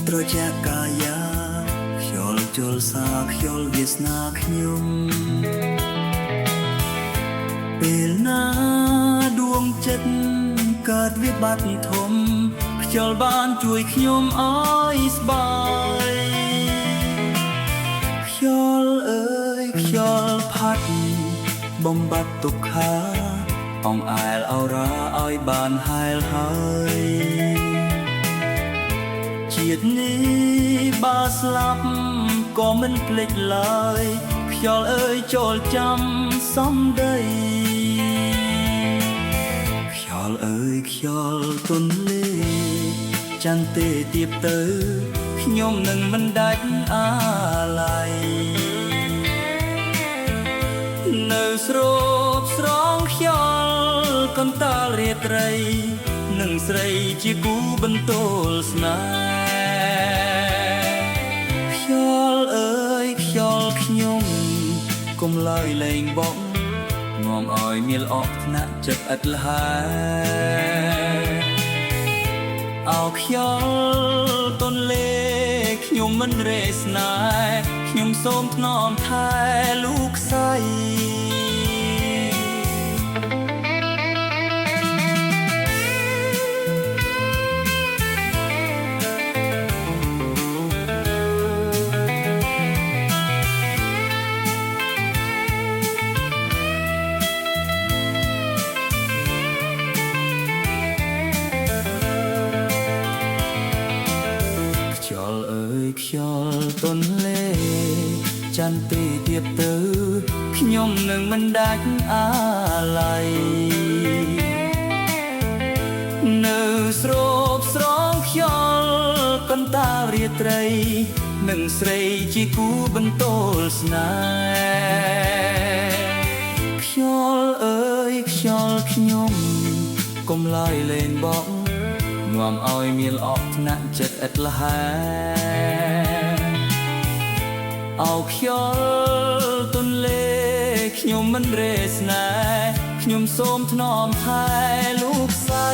ត្រជាកាយាខ្យល់ជលសាខ្យល់វាសនាខ្ញុំពេលណាដួងចិត្តកើតវាបាត់ធំខ្យល់បានជួយខ្ញុំឲ្យស្បាយខ្យល់អើយខ្យល់ផាត់បំបត្តិទុក្ខាអងអែលអរាឲ្យបានហែលហើយជាតិនេះបើស្លាប់ក៏មិនភ្លេចឡើយខ្យល់អើយចូលចាំសំដីខ្យល់អើយខ្យល់ទន្លេចន្ទទេទៀបទៅខ្ញុំនឹងមិនដាច់អាឡ័យនៅស្រូបស្រងខ្យល់កន្តាលរាត្រីនឹងស្រីជាគូបន្ទោលស្នេហ៍ខ្យល់អើយខ្យល់ខ្ញុំកុំឡើយលែងបងនាំឲ្យមានអកថ្នាក់ចិត្តឥតលហើយអោខ្យល់ទន្លេខ្ញុំមិនរេស្នេហ៍ខ្ញុំសូមថ្នមថែលោកស្រីខ្យល់ទន្លេចន្ទទេទៀបទៅខ្ញុំនឹងមិនដាច់អាឡ័យនៅស្រូបស្រងខ្យល់កន្តាលរាត្រីនឹងស្រីជាគូបន្ទោលស្នេហ៍ខ្យល់អើយខ្យល់ខ្ញុំកុំឡើយលែងបងនាំឲ្យមានអកថ្នាក់ចិត្តឥតលហើយអោខ្យល់ទន្លេខ្ញុំមិនរេស្នេហ៍ខ្ញុំសូមថ្នមថែលោកស្រី